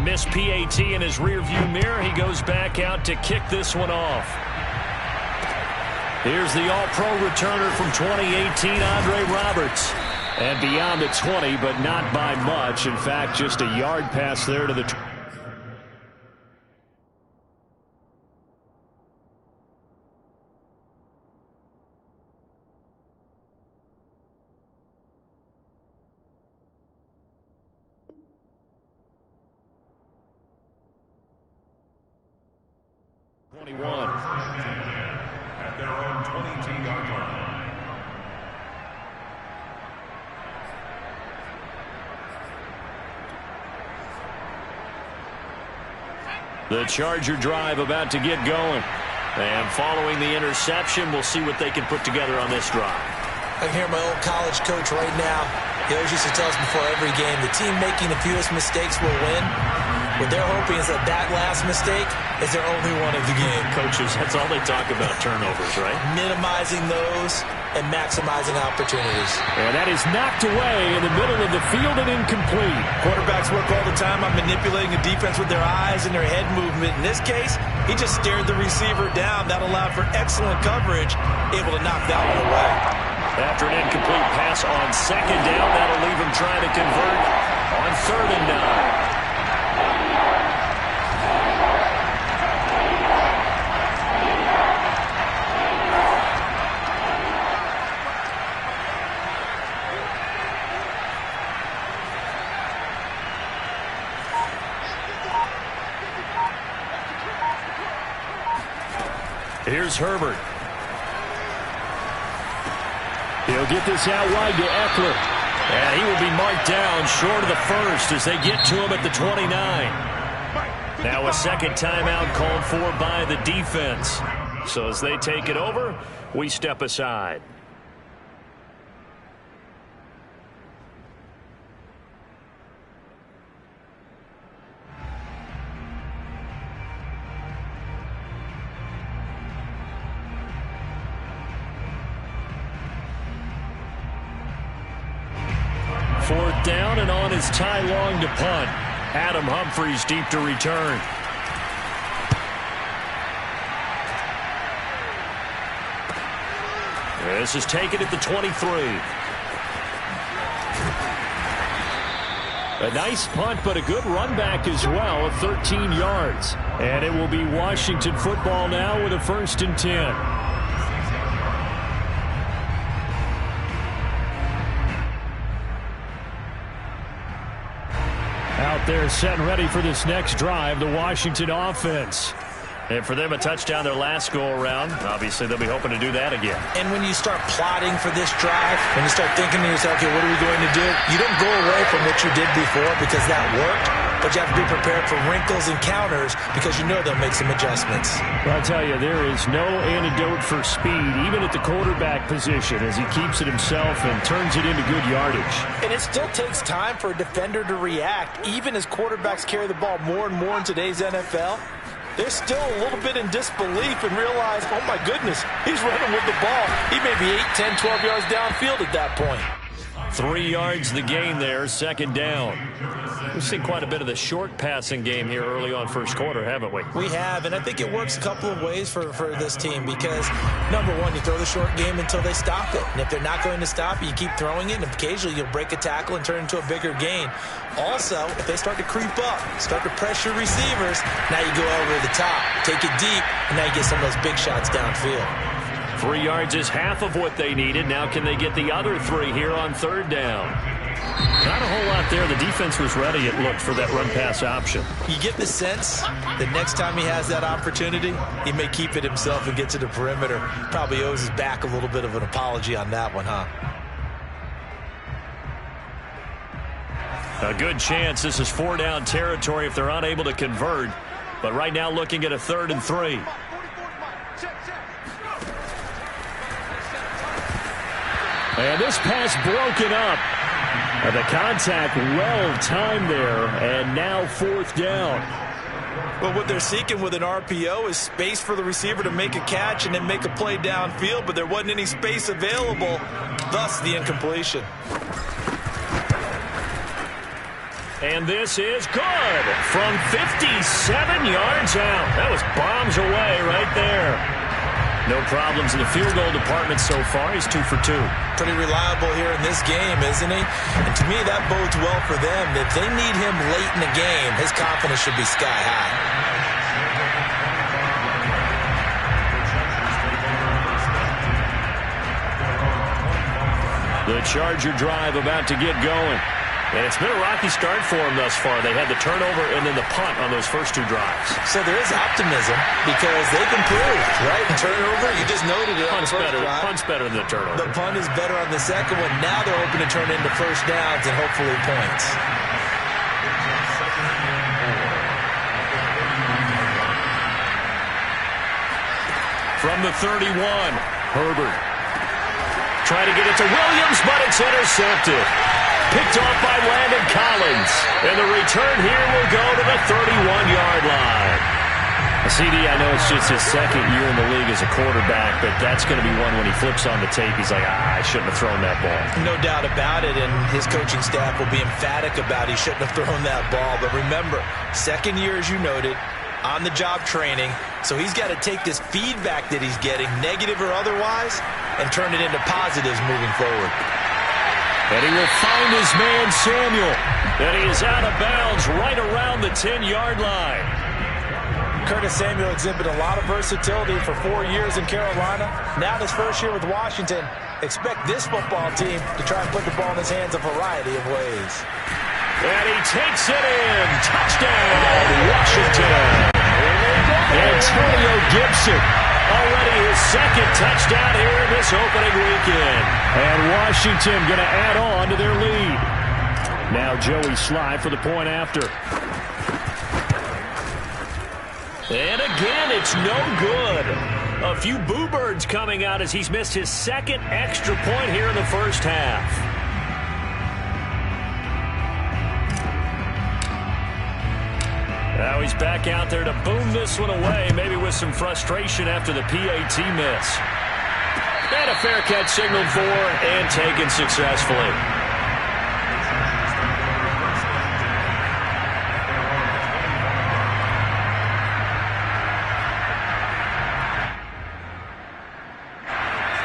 missed PAT in his rearview mirror. He goes back out to kick this one off. Here's the All-Pro returner from 2018, Andre Roberts. And beyond the 20, but not by much. In fact, just a yard pass there to the 21. At their own 22-yard line. The Charger drive about to get going. And following the interception, we'll see what they can put together on this drive. I can hear my old college coach right now. He always used to tell us before every game, the team making the fewest mistakes will win. What they're hoping is that last mistake is their only one of the game. Coaches, that's all they talk about, turnovers, right? Minimizing those and maximizing opportunities. And that is knocked away in the middle of the field and incomplete. Quarterbacks work all the time on manipulating a defense with their eyes and their head movement. In this case, he just stared the receiver down. That allowed for excellent coverage, able to knock that one away. After an incomplete pass on second down, that'll leave him trying to convert on 3rd and 9. Here's Herbert. He'll get this out wide to Eckler. And he will be marked down short of the first as they get to him at the 29. Now a second timeout called for by the defense. So as they take it over, we step aside. Fourth down, and on is Ty Long to punt. Adam Humphries deep to return. This is taken at the 23. A nice punt, but a good run back as well of 13 yards. And it will be Washington football now with a 1st and 10. Out there set and ready for this next drive, the Washington offense. And for them, a touchdown their last go-around. Obviously, they'll be hoping to do that again. And when you start plotting for this drive, when you start thinking to yourself, okay, what are we going to do? You don't go away from what you did before because that worked, but you have to be prepared for wrinkles and counters because you know they'll make some adjustments. Well, I'll tell you, there is no antidote for speed, even at the quarterback position, as he keeps it himself and turns it into good yardage. And it still takes time for a defender to react, even as quarterbacks carry the ball more and more in today's NFL. They're still a little bit in disbelief and realize, oh, my goodness, he's running with the ball. He may be 8, 10, 12 yards downfield at that point. 3 yards the gain there, 2nd down. We've seen quite a bit of the short passing game here early on first quarter, haven't we? We have, and I think it works a couple of ways for this team because, number one, you throw the short game until they stop it. And if they're not going to stop it, you keep throwing it, and occasionally you'll break a tackle and turn it into a bigger gain. Also, if they start to creep up, start to pressure receivers, now you go over the top, take it deep, and now you get some of those big shots downfield. 3 yards is half of what they needed. Now can they get the other 3 here on 3rd down? Not a whole lot there. The defense was ready, it looked, for that run-pass option. You get the sense that next time he has that opportunity, he may keep it himself and get to the perimeter. Probably owes his back a little bit of an apology on that one, huh? A good chance this is 4-down territory if they're unable to convert. But right now looking at a 3rd and 3. And this pass broken up. The contact well timed there, and now 4th down. Well, what they're seeking with an RPO is space for the receiver to make a catch and then make a play downfield, but there wasn't any space available, thus the incompletion. And this is good from 57 yards out. That was bombs away right there. No problems in the field goal department so far. He's 2 for 2. Pretty reliable here in this game, isn't he? And to me, that bodes well for them. If they need him late in the game, his confidence should be sky high. The Charger drive about to get going. And it's been a rocky start for them thus far. They had the turnover and then the punt on those first 2 drives. So there is optimism because they've improved, right? Turnover, you just noted it on the first drive. Punt's better than the turnover. The punt is better on the second one. Now they're hoping to turn into first downs and hopefully points. From the 31, Herbert. Trying to get it to Williams, but it's intercepted. Picked off by Landon Collins. And the return here will go to the 31-yard line. CD, I know it's just his second year in the league as a quarterback, but that's going to be one when he flips on the tape, he's like, I shouldn't have thrown that ball. No doubt about it, and his coaching staff will be emphatic about he shouldn't have thrown that ball. But remember, second year, as you noted, on-the-job training, so he's got to take this feedback that he's getting, negative or otherwise, and turn it into positives moving forward. And he will find his man, Samuel. And he is out of bounds right around the 10-yard line. Curtis Samuel exhibited a lot of versatility for 4 years in Carolina. Now his first year with Washington. Expect this football team to try and put the ball in his hands a variety of ways. And he takes it in. Touchdown, Washington. Antonio Gibson. Already his second touchdown here in this opening weekend. And Washington going to add on to their lead. Now Joey Slye for the point after. And again, it's no good. A few boo birds coming out as he's missed his second extra point here in the first half. Now he's back out there to boom this one away, maybe with some frustration after the PAT miss. And a fair catch signaled for and taken successfully.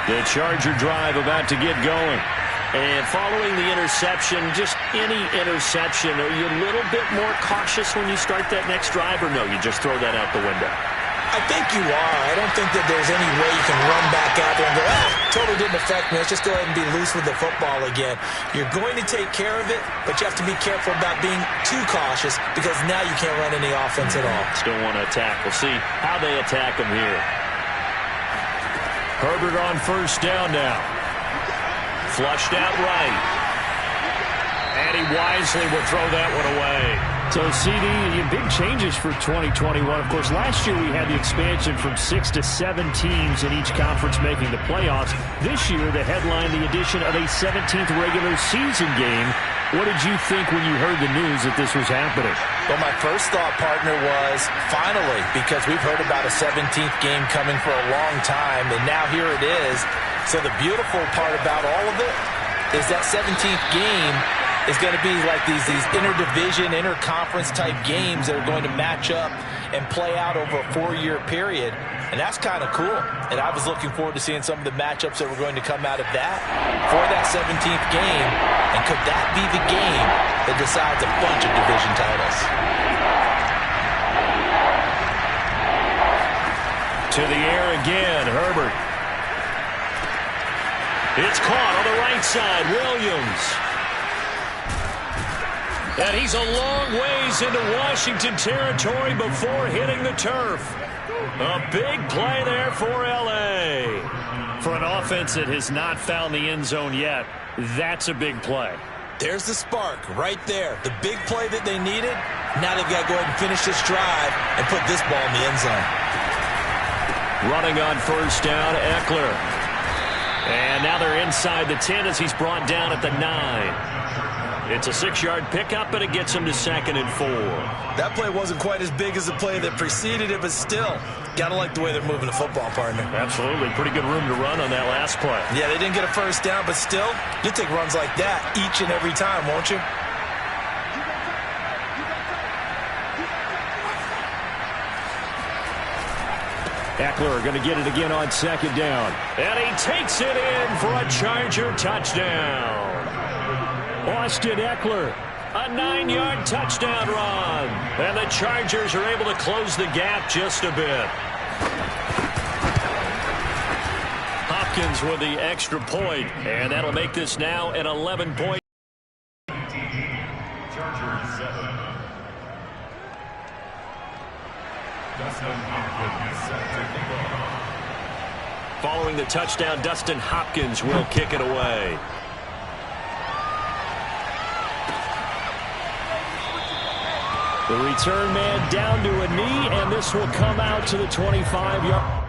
The Charger drive about to get going. And following the interception, just any interception, are you a little bit more cautious when you start that next drive, or no, you just throw that out the window? I think you are. I don't think that there's any way you can run back out there and go, totally didn't affect me. Let's just go ahead and be loose with the football again. You're going to take care of it, but you have to be careful about being too cautious because now you can't run any offense at all. Still want to attack. We'll see how they attack him here. Herbert on first down now. Flushed out right. And he wisely will throw that one away. So, CD, big changes for 2021. Of course, last year we had the expansion from 6 to 7 teams in each conference making the playoffs. This year, the headline, the addition of a 17th regular season game. What did you think when you heard the news that this was happening? Well, my first thought, partner, was finally, because we've heard about a 17th game coming for a long time, and now here it is. So the beautiful part about all of it is that 17th game is going to be like these interdivision, interconference type games that are going to match up and play out over a 4-year period. And that's kind of cool. And I was looking forward to seeing some of the matchups that were going to come out of that for that 17th game. And could that be the game that decides a bunch of division titles? To the air again, Herbert. It's caught on the right side, Williams. And he's a long ways into Washington territory before hitting the turf. A big play there for L.A. For an offense that has not found the end zone yet, that's a big play. There's the spark right there. The big play that they needed. Now they've got to go ahead and finish this drive and put this ball in the end zone. Running on first down, Eckler. And now they're inside the 10 as he's brought down at the 9. It's a 6-yard pickup, and it gets him to 2nd and 4. That play wasn't quite as big as the play that preceded it, but still, got to like the way they're moving the football, partner. Absolutely. Pretty good room to run on that last play. Yeah, they didn't get a first down, but still, you'll take runs like that each and every time, won't you? Eckler going to get it again on second down. And he takes it in for a Charger touchdown. Austin Eckler. A 9-yard touchdown run. And the Chargers are able to close the gap just a bit. Hopkins with the extra point, and that'll make this now an 11-point. Chargers 7. Dustin Hopkins set to kick off. Following the touchdown, Dustin Hopkins will kick it away. The return man down to a knee, and this will come out to the 25-yard.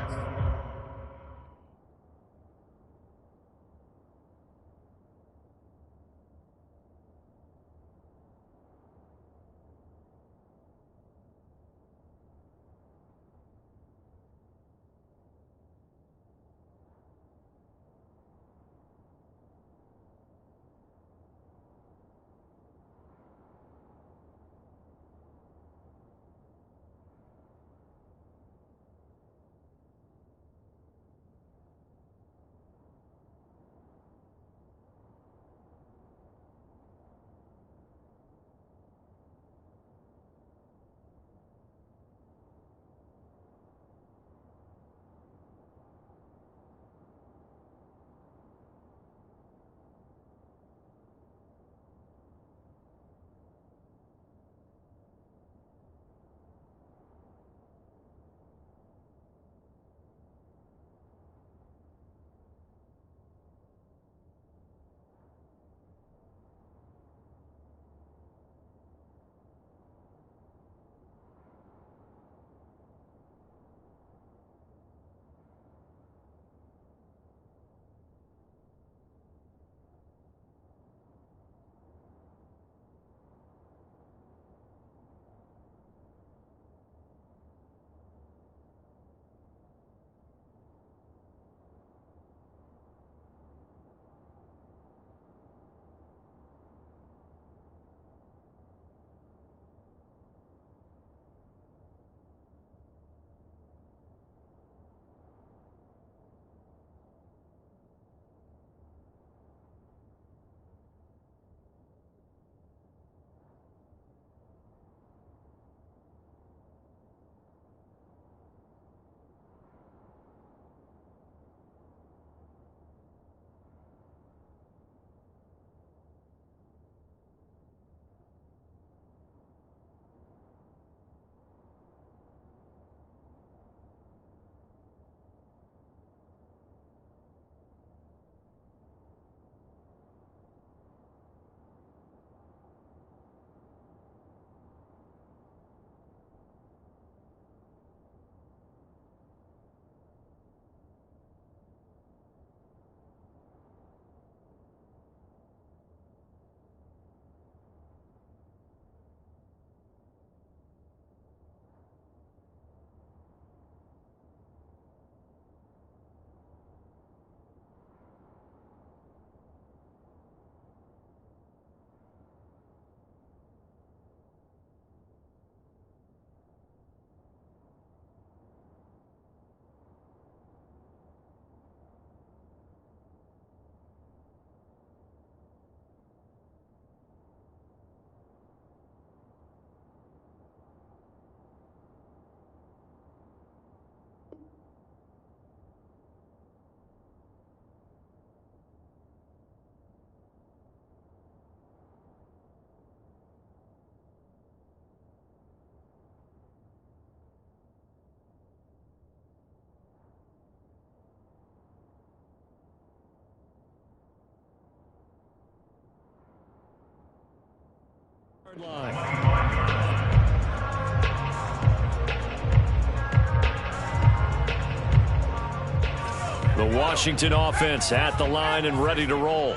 The Washington offense at the line and ready to roll.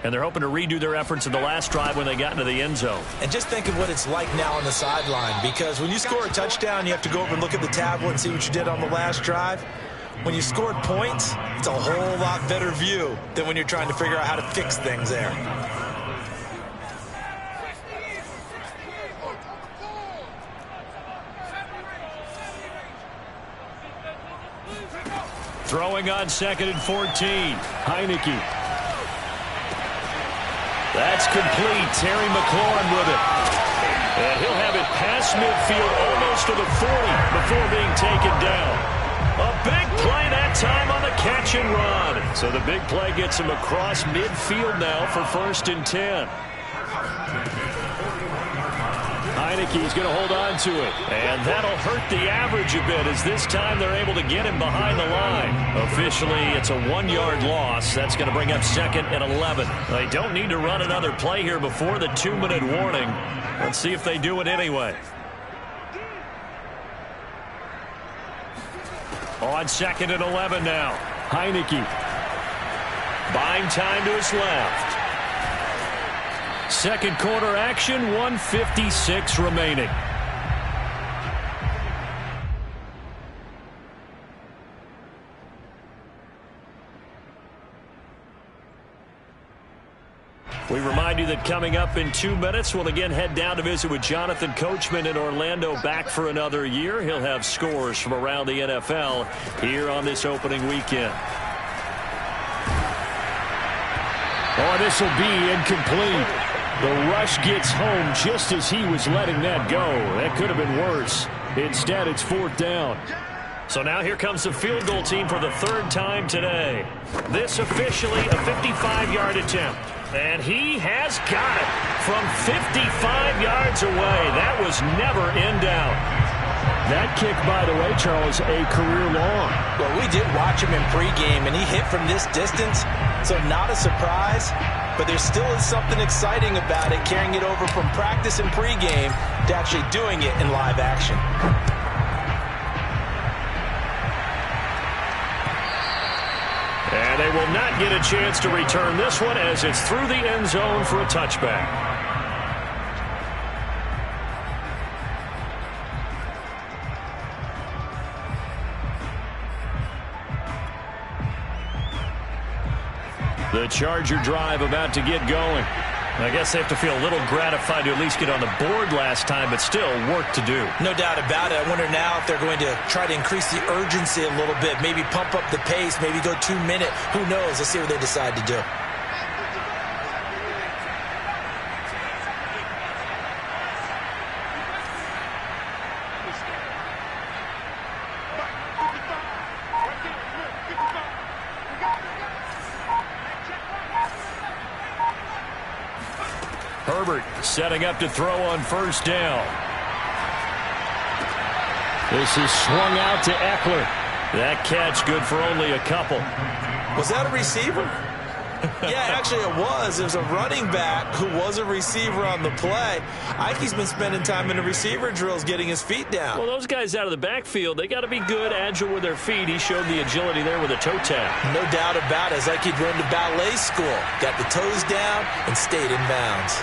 And they're hoping to redo their efforts in the last drive when they got into the end zone. And just think of what it's like now on the sideline, because when you score a touchdown, you have to go over and look at the tablet and see what you did on the last drive. When you scored points, it's a whole lot better view than when you're trying to figure out how to fix things there. Throwing on 2nd and 14. Heineke. That's complete. Terry McLaurin with it. And he'll have it past midfield almost to the 40 before being taken down. A big play that time on the catch and run. So the big play gets him across midfield now for 1st and 10. Heineke's going to hold on to it. And that'll hurt the average a bit as this time they're able to get him behind the line. Officially, it's a 1-yard loss. That's going to bring up 2nd and 11. They don't need to run another play here before the 2-minute warning. Let's see if they do it anyway. On 2nd and 11 now. Heineke. Buying time to his left. Second quarter action, 1:56 remaining. We remind you that coming up in 2 minutes, we'll again head down to visit with Jonathan Coachman in Orlando, back for another year. He'll have scores from around the NFL here on this opening weekend. Oh, this will be incomplete. The rush gets home just as he was letting that go. That could have been worse. Instead, it's 4th down. So now here comes the field goal team for the 3rd time today. This officially a 55-yard attempt. And he has got it from 55 yards away. That was never in doubt. That kick, by the way, Charles, a career long. Well, we did watch him in pregame, and he hit from this distance, so not a surprise. But there still is something exciting about it, carrying it over from practice and pregame to actually doing it in live action. And they will not get a chance to return this one as it's through the end zone for a touchback. The Charger drive about to get going. I guess they have to feel a little gratified to at least get on the board last time, but still work to do. No doubt about it. I wonder now if they're going to try to increase the urgency a little bit, maybe pump up the pace, maybe go 2 minute. Who knows? Let's see what they decide to do. Herbert setting up to throw on 1st down. This is swung out to Eckler. That catch good for only a couple. Was that a receiver? Yeah, actually it was. It was a running back who was a receiver on the play. Ike's been spending time in the receiver drills getting his feet down. Well, those guys out of the backfield, they got to be good, agile with their feet. He showed the agility there with a toe tap. No doubt about it. It's like he'd run to ballet school. Got the toes down and stayed in bounds.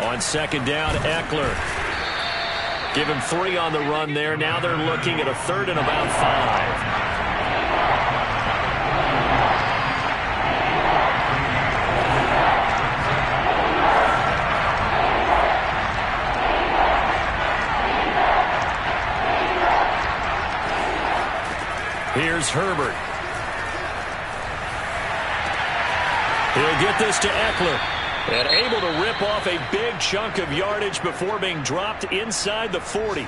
On 2nd down, Eckler. Give him 3 on the run there. Now they're looking at a 3rd and about 5. Here's Herbert. He'll get this to Eckler. And able to rip off a big chunk of yardage before being dropped inside the 40.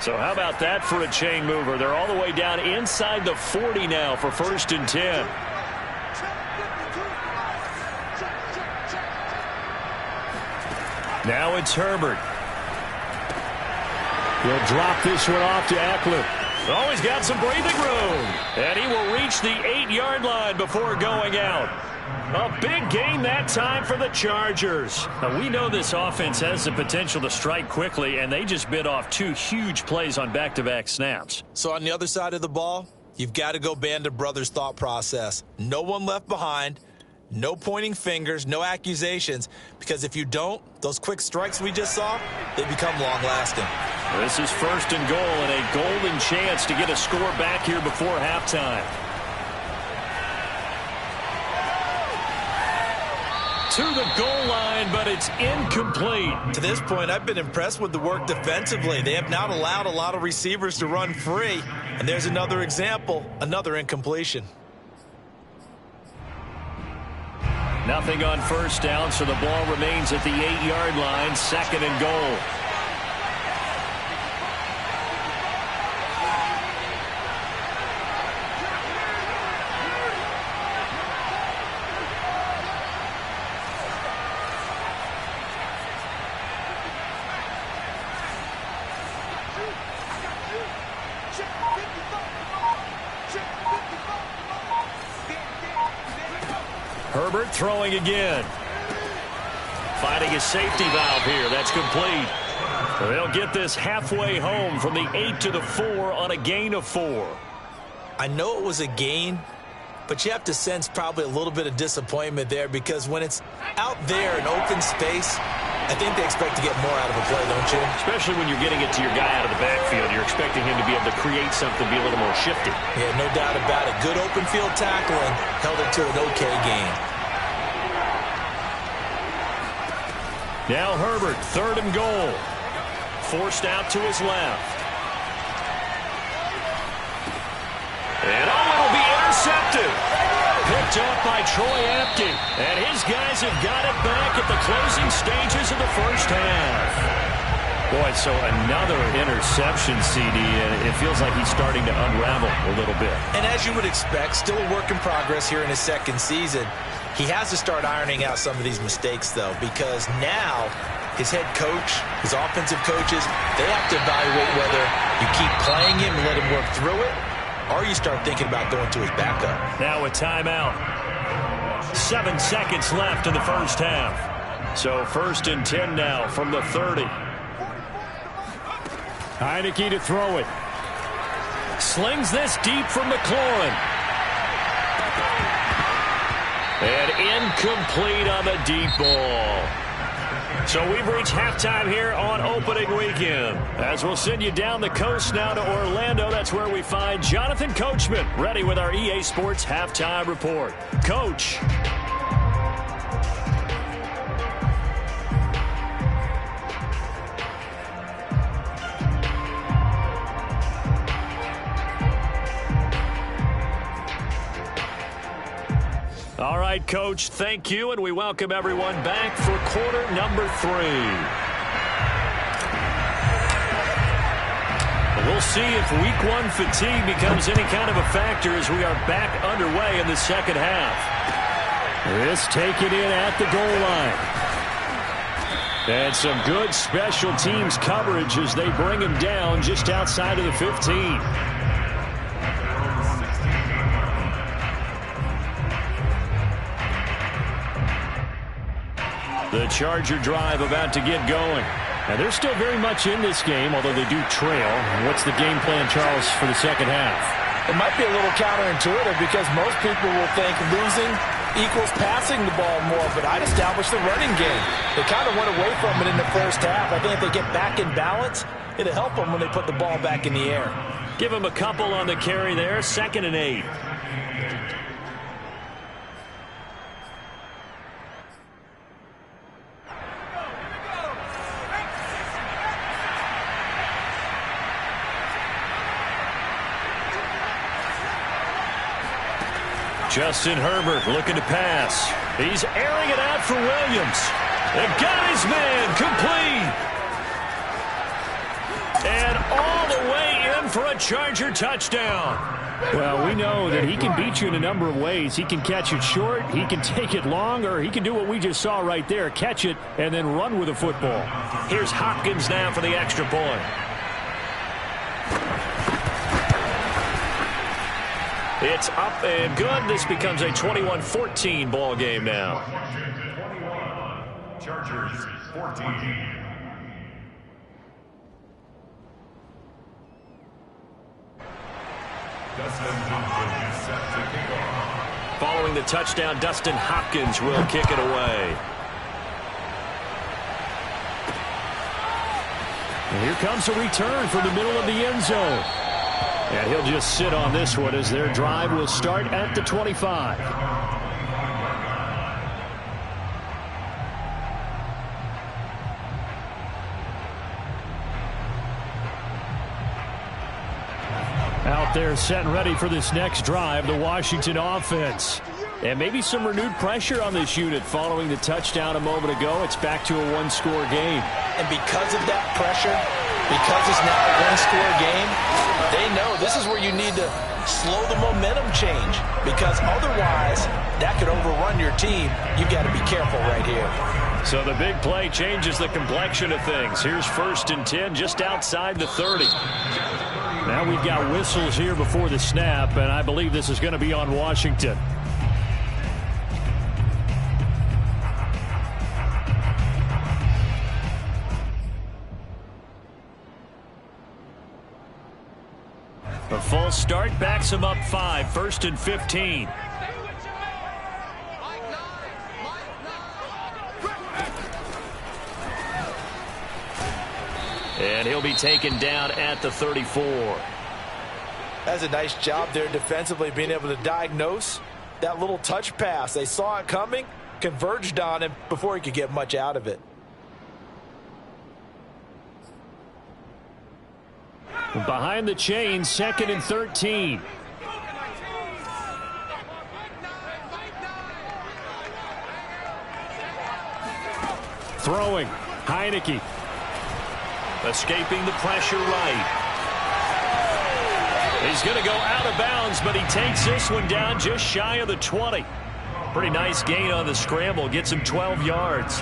So how about that for a chain mover? They're all the way down inside the 40 now for 1st and 10. Now it's Herbert. He'll drop this one off to Eckler. Oh, he's got some breathing room. And he will reach the 8-yard line before going out. A big gain that time for the Chargers. Now, we know this offense has the potential to strike quickly, and they just bit off 2 huge plays on back-to-back snaps. So on the other side of the ball, you've got to go Band of Brothers thought process. No one left behind, No pointing fingers, no accusations, because if you don't, those quick strikes we just saw, they become long-lasting. This is 1st and goal and a golden chance to get a score back here before halftime. To the goal line, but it's incomplete. To this point, I've been impressed with the work defensively. They have not allowed a lot of receivers to run free. And there's another example, another incompletion. Nothing on 1st down, so the ball remains at the 8-yard line, 2nd and goal. Herbert throwing again. Finding his safety valve here. That's complete. They'll get this halfway home from the 8 to the 4 on a gain of 4. I know it was a gain, but you have to sense probably a little bit of disappointment there because when it's out there in open space, I think they expect to get more out of a play, don't you? Especially when you're getting it to your guy out of the backfield. You're expecting him to be able to create something, be a little more shifty. Yeah, no doubt about it. Good open field tackling held it to an okay gain. Now Herbert, 3rd and goal. Forced out to his left. And it'll be intercepted. Picked up by Troy Apke. And his guys have got it back at the closing stages of the 1st half. Boy, so another interception, CD, and it feels like he's starting to unravel a little bit. And as you would expect, still a work in progress here in his 2nd season. He has to start ironing out some of these mistakes, though, because now his head coach, his offensive coaches, they have to evaluate whether you keep playing him and let him work through it, or you start thinking about going to his backup. Now a timeout. 7 seconds left in the 1st half. So 1st and 10 now from the 30. Heineke to throw it. Slings this deep from McLaurin. And incomplete on the deep ball. So we've reached halftime here on opening weekend. As we'll send you down the coast now to Orlando, that's where we find Jonathan Coachman ready with our EA Sports Halftime Report. Coach. All right, Coach, thank you, and we welcome everyone back for quarter number 3. We'll see if week 1 fatigue becomes any kind of a factor as we are back underway in the 2nd half. This taken in at the goal line. And some good special teams coverage as they bring him down just outside of the 15. The Charger drive about to get going. Now, they're still very much in this game, although they do trail. What's the game plan, Charles, for the 2nd half? It might be a little counterintuitive because most people will think losing equals passing the ball more, but I'd establish the running game. They kind of went away from it in the 1st half. I think if they get back in balance, it'll help them when they put the ball back in the air. Give them a couple on the carry there, 2nd and 8. Justin Herbert looking to pass. He's airing it out for Williams. And got his man complete. And all the way in for a Charger touchdown. Well, we know that he can beat you in a number of ways. He can catch it short, he can take it long, or he can do what we just saw right there, catch it and then run with the football. Here's Hopkins now for the extra point. It's up and good. This becomes a 21-14 ball game now. Chargers 14. Dustin Johnson is set to kick off. Following the touchdown, Dustin Hopkins will kick it away. And here comes a return from the middle of the end zone. And he'll just sit on this one as their drive will start at the 25. Out there set and ready for this next drive, the Washington offense. And maybe some renewed pressure on this unit following the touchdown a moment ago. It's back to a one-score game. And because of that pressure, because it's now a one-score game, they know this is where you need to slow the momentum change, because otherwise that could overrun your team. You've got to be careful right here. So the big play changes the complexion of things. Here's 1st and 10 just outside the 30. Now we've got whistles here before the snap, and I believe this is going to be on Washington. A false start backs him up 5, 1st and 15. And he'll be taken down at the 34. That's a nice job there defensively, being able to diagnose that little touch pass. They saw it coming, converged on him before he could get much out of it. Behind the chain, 2nd and 13. Throwing, Heineke. Escaping the pressure right. He's going to go out of bounds, but he takes this one down just shy of the 20. Pretty nice gain on the scramble. Gets him 12 yards.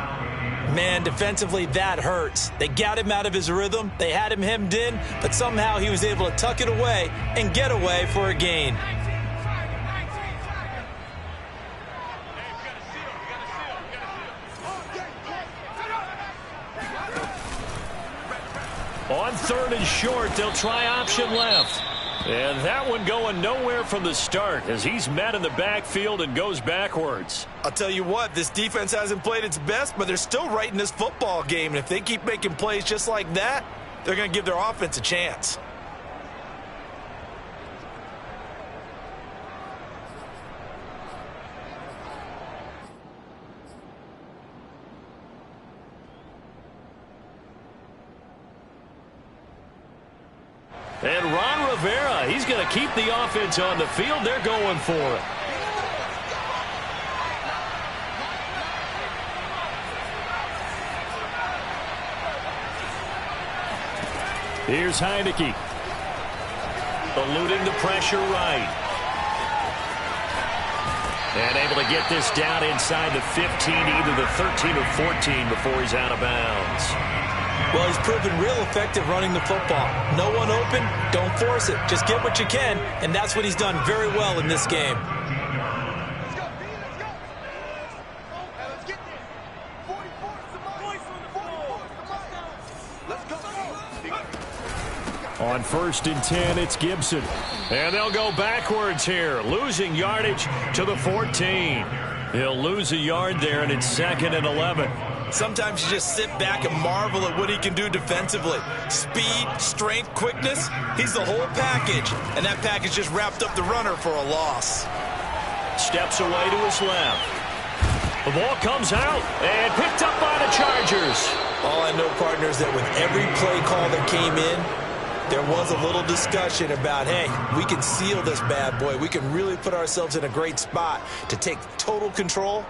Man, defensively, that hurts. They got him out of his rhythm. They had him hemmed in, but somehow he was able to tuck it away and get away for a gain. On 3rd and short, they'll try option left. And that one going nowhere from the start as he's met in the backfield and goes backwards. I'll tell you what, this defense hasn't played its best, but they're still right in this football game. And if they keep making plays just like that, they're going to give their offense a chance. And Ron Rivera, he's going to keep the offense on the field. They're going for it. Here's Heineke. Eluding the pressure right. And able to get this down inside the 15, either the 13 or 14 before he's out of bounds. Well, he's proven real effective running the football. No one open, don't force it. Just get what you can, and that's what he's done very well in this game. On 1st and 10, it's Gibson. And they'll go backwards here, losing yardage to the 14. He'll lose a yard there, and it's 2nd and 11. Sometimes you just sit back and marvel at what he can do defensively. Speed, strength, quickness, he's the whole package. And that package just wrapped up the runner for a loss. Steps away to his left. The ball comes out and picked up by the Chargers. All I know, partners, that with every play call that came in, there was a little discussion about, hey, we can seal this bad boy. We can really put ourselves in a great spot to take total control.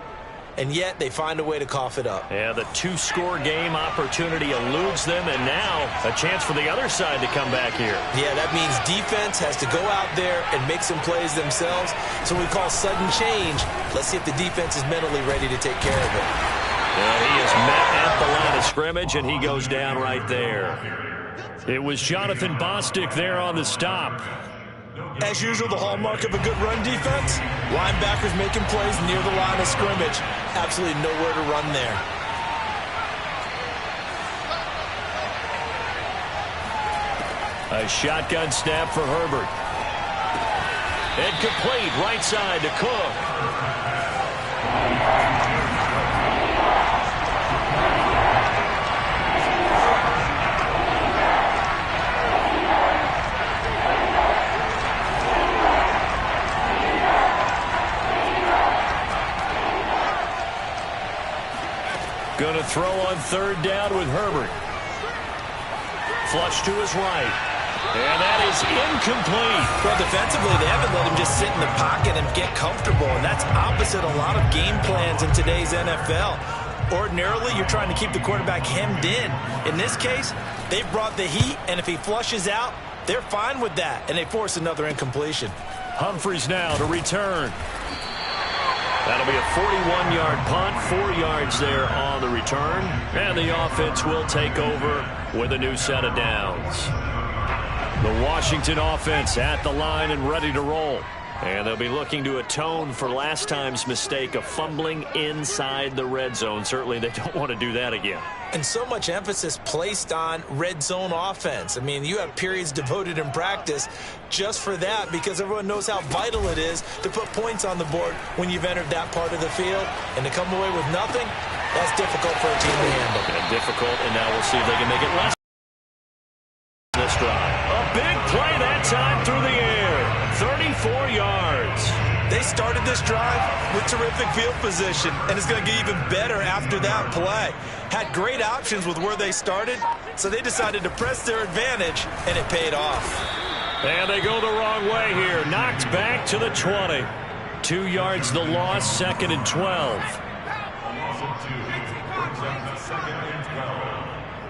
And yet they find a way to cough it up. Yeah, the 2-score game opportunity eludes them, and now a chance for the other side to come back here. Yeah, that means defense has to go out there and make some plays themselves. So we call sudden change. Let's see if the defense is mentally ready to take care of it. And he is met at the line of scrimmage, and he goes down right there. It was Jonathan Bostic there on the stop. As usual, the hallmark of a good run defense, linebackers making plays near the line of scrimmage. Absolutely nowhere to run there. A shotgun snap for Herbert. And complete right side to Cook. Going to throw on third down with Herbert. Flush to his right. And that is incomplete. Well, defensively, they haven't let him just sit in the pocket and get comfortable, and that's opposite a lot of game plans in today's NFL. Ordinarily, you're trying to keep the quarterback hemmed in. In this case, they've brought the heat, and if he flushes out, they're fine with that, and they force another incompletion. Humphries now to return. That'll be a 41-yard punt, 4 yards there on the return. And the offense will take over with a new set of downs. The Washington offense at the line and ready to roll. And they'll be looking to atone for last time's mistake of fumbling inside the red zone. Certainly they don't want to do that again. And so much emphasis placed on red zone offense. I mean, you have periods devoted in practice just for that because everyone knows how vital it is to put points on the board when you've entered that part of the field. And to come away with nothing, that's difficult for a team to handle. And difficult, and now we'll see if they can make it less this drive. A big play that time through the air. 34 yards. They started this drive with terrific field position, and it's going to get even better after that play. Had great options with where they started, so they decided to press their advantage, and it paid off. And they go the wrong way here. Knocked back to the 20. 2 yards the loss, 2nd and 12.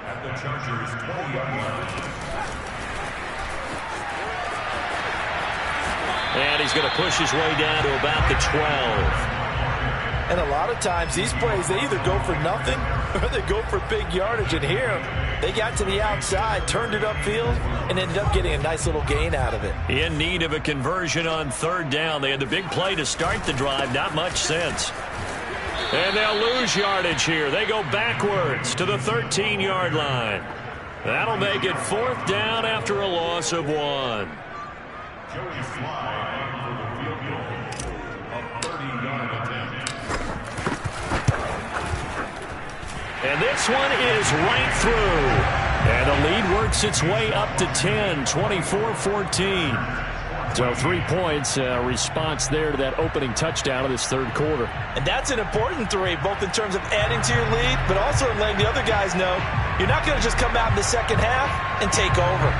At the Chargers' 20-yard line. And he's going to push his way down to about the 12. And a lot of times, these plays, they either go for nothing or they go for big yardage. And here, they got to the outside, turned it upfield, and ended up getting a nice little gain out of it. In need of a conversion on third down. They had the big play to start the drive. Not much sense. And they'll lose yardage here. They go backwards to the 13-yard line. That'll make it 4th down after a loss of 1. Joey Slye for the field goal. A 30-yard attempt. And this one is right through. And the lead works its way up to 10, 24-14. So 3 points, response there to that opening touchdown of this third quarter. And that's an important 3, both in terms of adding to your lead, but also in letting the other guys know you're not going to just come out in the second half and take over.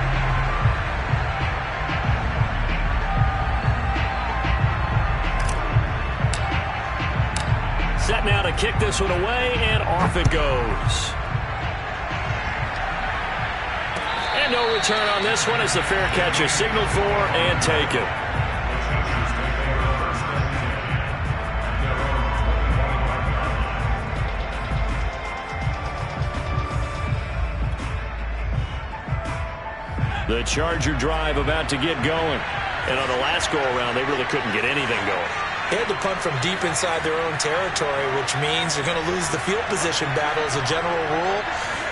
Set now to kick this one away, and off it goes. And no return on this one as the fair catch is signaled for and taken. The Charger drive about to get going. And on the last go-around, they really couldn't get anything going. They had to punt from deep inside their own territory, which means they're going to lose the field position battle as a general rule.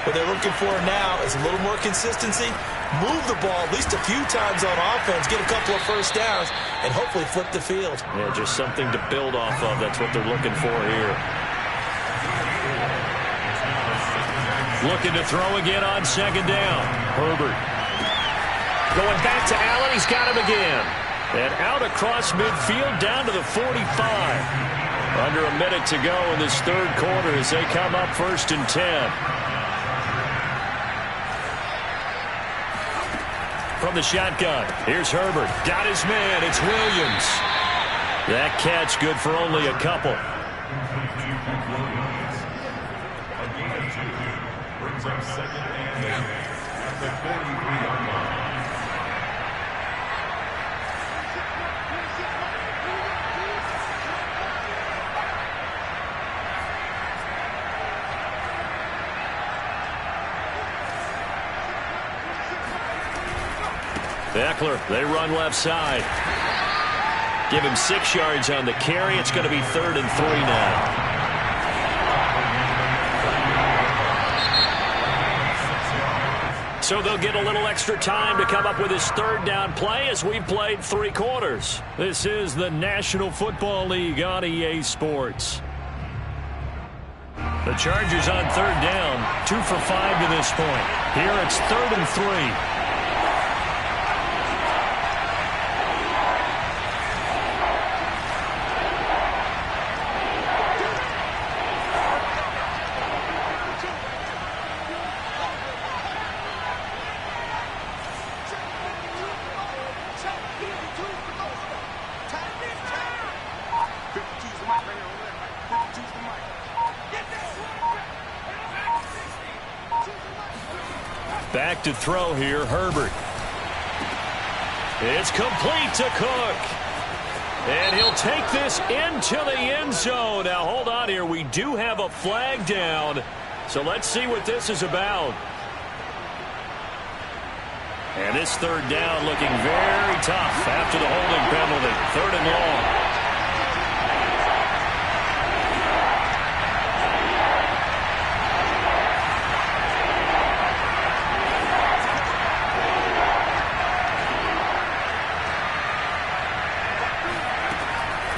What they're looking for now is a little more consistency, move the ball at least a few times on offense, get a couple of first downs, and hopefully flip the field. Yeah, just something to build off of. That's what they're looking for here. Looking to throw again on 2nd down. Herbert. Going back to Allen. He's got him again. And out across midfield down to the 45. Under a minute to go in this third quarter as they come up 1st and 10. From the shotgun, here's Herbert. Got his man. It's Williams. That catch good for only a couple. A gain of 2 brings up 2nd and 8 at the 43-yard line. Eckler, they run left side. Give him 6 yards on the carry. It's going to be 3rd and 3 now. So they'll get a little extra time to come up with his third down play as we've played 3 quarters. This is the National Football League on EA Sports. The Chargers on third down, 2 for 5 to this point. Here it's 3rd and 3. Back to throw here, Herbert. It's complete to Cook. And he'll take this into the end zone. Now, hold on here. We do have a flag down. So let's see what this is about. And this third down looking very tough after the holding penalty. 3rd and long.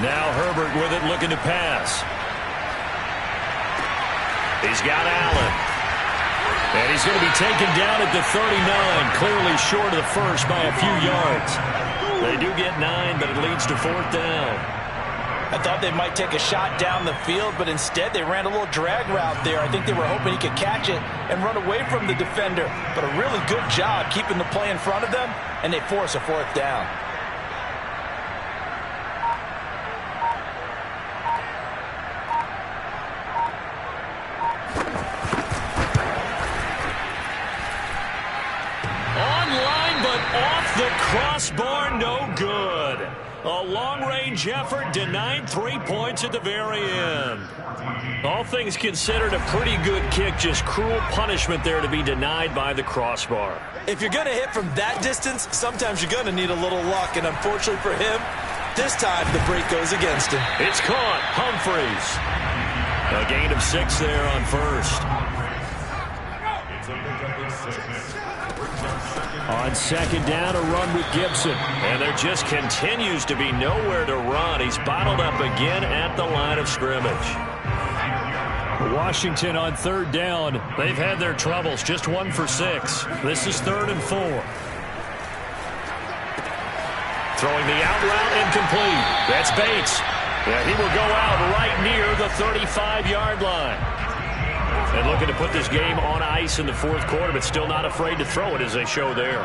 Now Herbert with it, looking to pass. He's got Allen. And he's going to be taken down at the 39, clearly short of the first by a few yards. They do get 9, but it leads to 4th down. I thought they might take a shot down the field, but instead they ran a little drag route there. I think they were hoping he could catch it and run away from the defender. But a really good job keeping the play in front of them, and they force a 4th down. Crossbar, no good. A long-range effort denied 3 points at the very end. All things considered, a pretty good kick. Just cruel punishment there to be denied by the crossbar. If you're going to hit from that distance, sometimes you're going to need a little luck. And unfortunately for him, this time the break goes against him. It's caught. Humphreys. A gain of 6 there on first. On second down, a run with Gibson. And there just continues to be nowhere to run. He's bottled up again at the line of scrimmage. Washington on third down. They've had their troubles, just 1 for 6. This is 3rd and 4. Throwing the out route, incomplete. That's Bates. Yeah, he will go out right near the 35-yard line. And looking to put this game on ice in the 4th quarter, but still not afraid to throw it as they show there.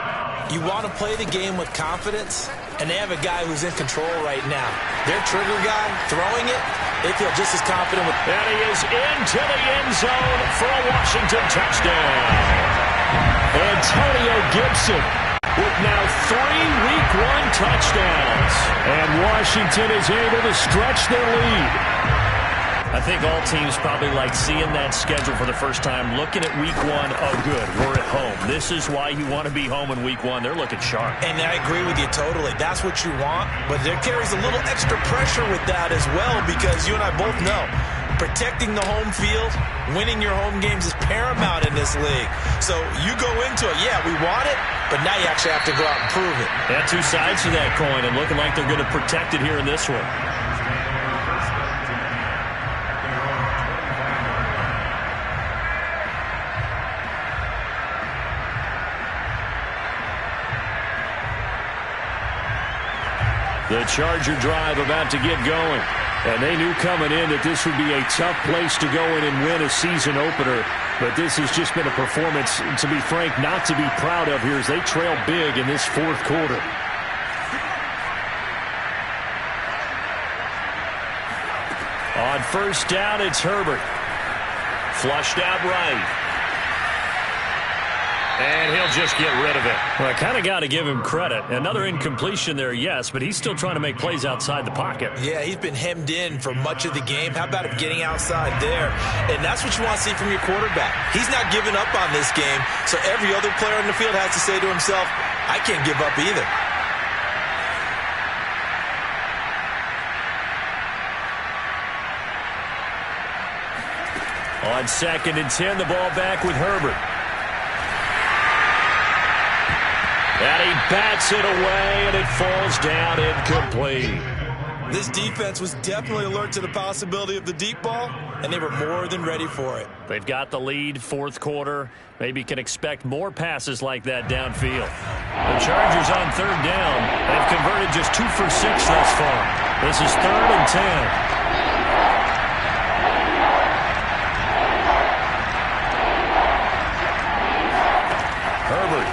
You want to play the game with confidence, and they have a guy who's in control right now. Their trigger guy throwing it, they feel just as confident with. And he is into the end zone for a Washington touchdown. Antonio Gibson with now 3 Week 1 touchdowns. And Washington is able to stretch their lead. I think all teams probably like seeing that schedule for the first time, looking at Week 1, oh good, we're at home. This is why you want to be home in Week 1. They're looking sharp. And I agree with you totally. That's what you want, but there carries a little extra pressure with that as well, because you and I both know protecting the home field, winning your home games is paramount in this league. So you go into it, yeah, we want it, but now you actually have to go out and prove it. Yeah, 2 sides to that coin, and looking like they're going to protect it here in this one. The Charger drive about to get going. And they knew coming in that this would be a tough place to go in and win a season opener. But this has just been a performance, to be frank, not to be proud of here as they trail big in this 4th quarter. On first down, it's Herbert. Flushed out right. And he'll just get rid of it. Well, I kind of got to give him credit. Another incompletion there, yes, but he's still trying to make plays outside the pocket. Yeah, he's been hemmed in for much of the game. How about him getting outside there? And that's what you want to see from your quarterback. He's not giving up on this game, so every other player on the field has to say to himself, I can't give up either. On 2nd and 10, the ball back with Herbert. And he bats it away, and it falls down incomplete. This defense was definitely alert to the possibility of the deep ball, and they were more than ready for it. They've got the lead, fourth quarter. Maybe can expect more passes like that downfield. The Chargers on third down. They've converted just 2 for 6 thus far. This is 3rd and 10. Herbert.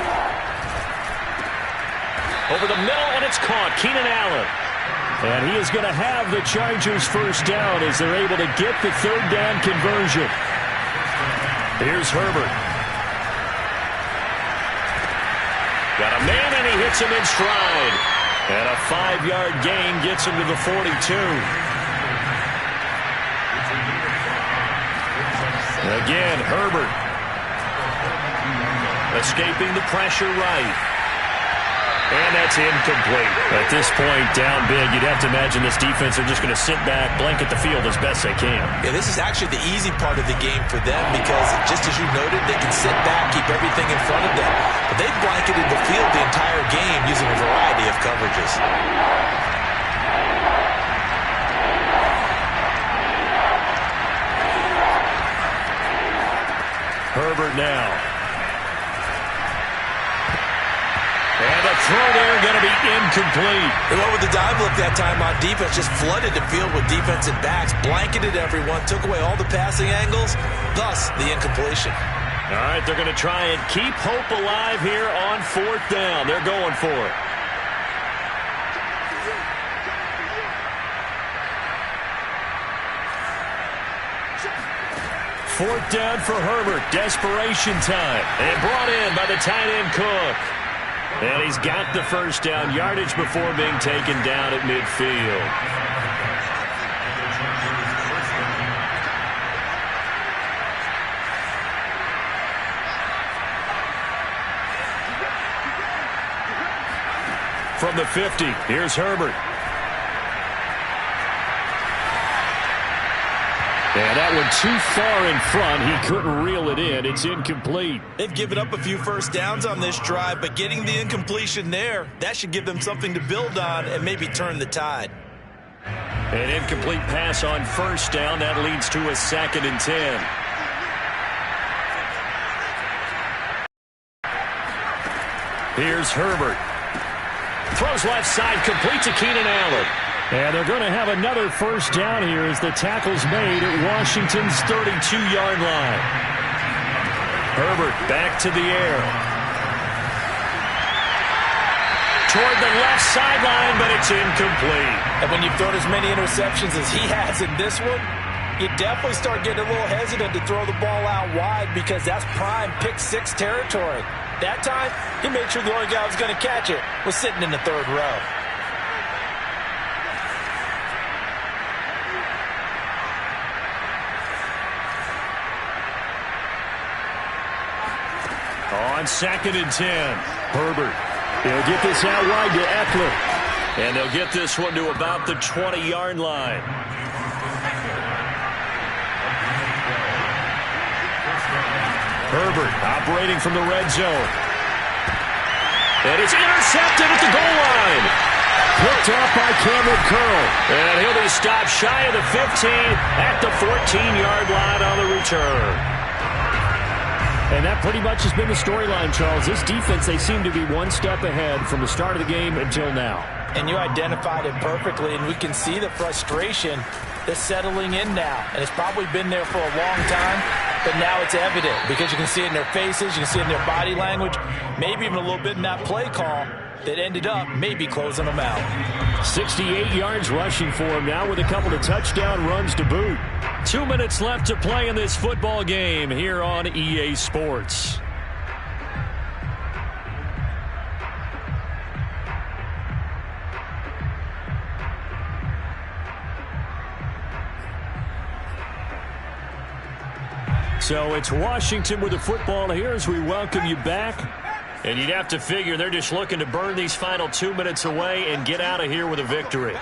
Over the middle, and it's caught. Keenan Allen. And he is going to have the Chargers first down as they're able to get the third down conversion. Here's Herbert. Got a man, and he hits him in stride. And a 5-yard gain gets him to the 42. Again, Herbert. Escaping the pressure right. And that's incomplete. At this point, down big, you'd have to imagine this defense are just going to sit back, blanket the field as best they can. Yeah, this is actually the easy part of the game for them because, just as you noted, they can sit back, keep everything in front of them. But they've blanketed the field the entire game using a variety of coverages. Herbert now. And the throw there going to be incomplete. They went with the dive look that time on defense, just flooded the field with defensive backs, blanketed everyone, took away all the passing angles, thus the incompletion. All right, they're going to try and keep hope alive here on 4th down. They're going for it. Fourth down for Herbert. Desperation time. And brought in by the tight end Cook. And he's got the first down yardage before being taken down at midfield. From the 50, here's Herbert. And that one too far in front. He couldn't reel it in. It's incomplete. They've given up a few first downs on this drive, but getting the incompletion there, that should give them something to build on and maybe turn the tide. An incomplete pass on first down. That leads to a 2nd and 10. Here's Herbert. Throws left side, complete to Keenan Allen. And they're going to have another first down here as the tackle's made at Washington's 32-yard line. Herbert back to the air. Toward the left sideline, but it's incomplete. And when you've thrown as many interceptions as he has in this one, you definitely start getting a little hesitant to throw the ball out wide because that's prime pick-6 territory. That time, he made sure the only guy who was going to catch it was sitting in the 3rd row. On 2nd and 10, Herbert. He'll get this out wide to Eckler. And they'll get this one to about the 20-yard line. Herbert operating from the red zone. And it's intercepted at the goal line. Picked off by Cameron Curl. And he'll be stopped shy of the 15 at the 14-yard line on the return. And that pretty much has been the storyline, Charles. This defense, they seem to be one step ahead from the start of the game until now. And you identified it perfectly, and we can see the frustration that's settling in now. And it's probably been there for a long time, but now it's evident because you can see it in their faces, you can see it in their body language, maybe even a little bit in that play call that ended up maybe closing them out. 68 yards rushing for him now with a couple of touchdown runs to boot. 2 minutes left to play in this football game here on EA Sports. So it's Washington with the football here as we welcome you back. And you'd have to figure they're just looking to burn these final 2 minutes away and get out of here with a victory.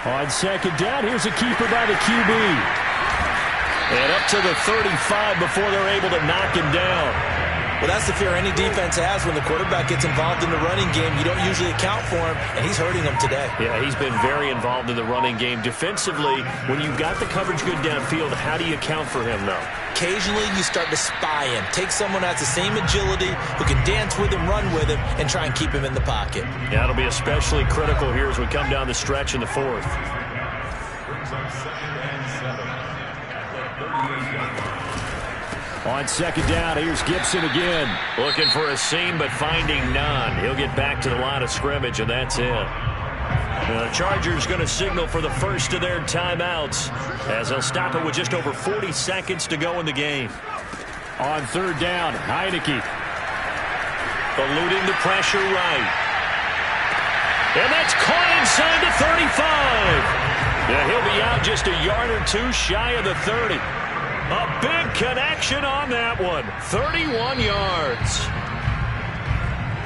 On 2nd down, here's a keeper by the QB. And up to the 35 before they're able to knock him down. Well, that's the fear any defense has when the quarterback gets involved in the running game. You don't usually account for him, and he's hurting them today. Yeah, he's been very involved in the running game. Defensively, when you've got the coverage good downfield, how do you account for him, though? Occasionally, you start to spy him. Take someone who has the same agility, who can dance with him, run with him, and try and keep him in the pocket. Yeah, it'll be especially critical here as we come down the stretch in the fourth. Brings up 2nd and 7 at the 38-yard line. On second down, here's Gibson again. Looking for a seam, but finding none. He'll get back to the line of scrimmage, and that's it. Now, the Chargers going to signal for the first of their timeouts as they'll stop it with just over 40 seconds to go in the game. On third down, Heineke. Eluding the pressure right. And that's caught inside the 35. Yeah, he'll be out just a yard or two shy of the 30. A big connection on that one. 31 yards.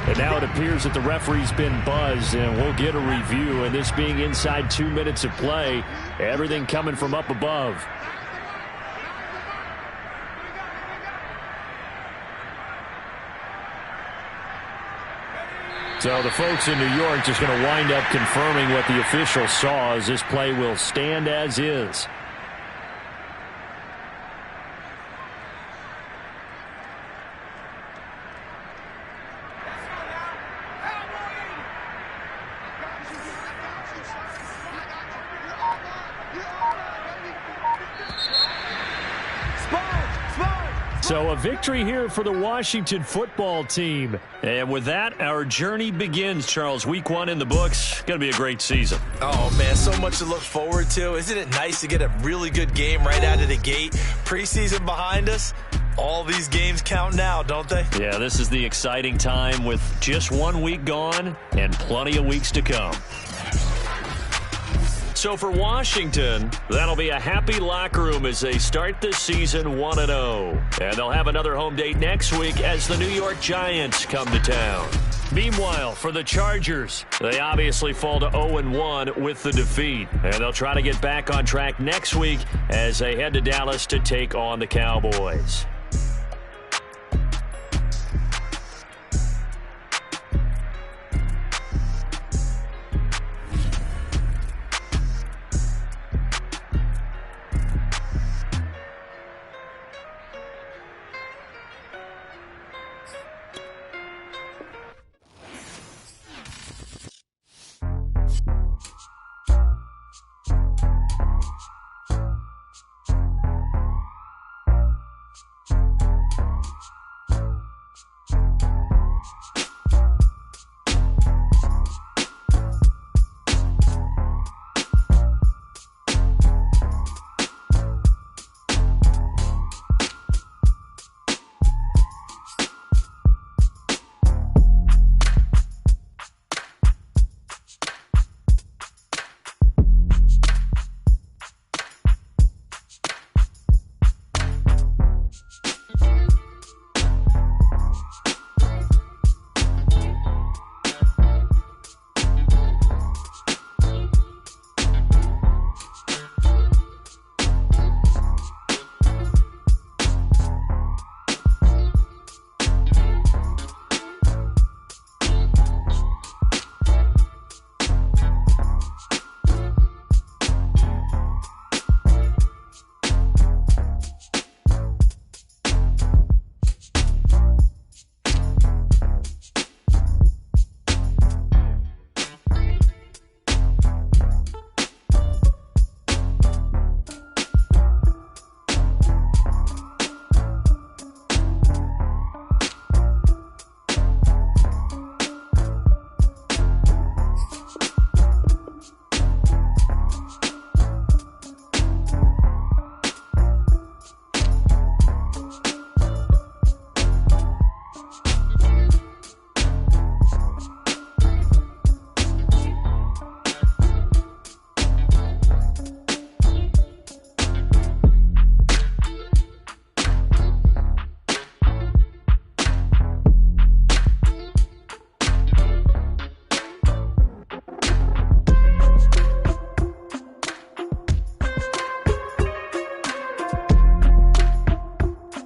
And now it appears that the referee's been buzzed, and we'll get a review. And this being inside 2 minutes of play, everything coming from up above. So the folks in New York just going to wind up confirming what the official saw, as this play will stand as is. So a victory here for the Washington football team. And with that, our journey begins, Charles. Week 1 in the books. Going to be a great season. Oh, man, so much to look forward to. Isn't it nice to get a really good game right out of the gate? Preseason behind us. All these games count now, don't they? Yeah, this is the exciting time with just 1 week gone and plenty of weeks to come. So for Washington, that'll be a happy locker room as they start this season 1-0. And they'll have another home date next week as the New York Giants come to town. Meanwhile, for the Chargers, they obviously fall to 0-1 with the defeat. And they'll try to get back on track next week as they head to Dallas to take on the Cowboys.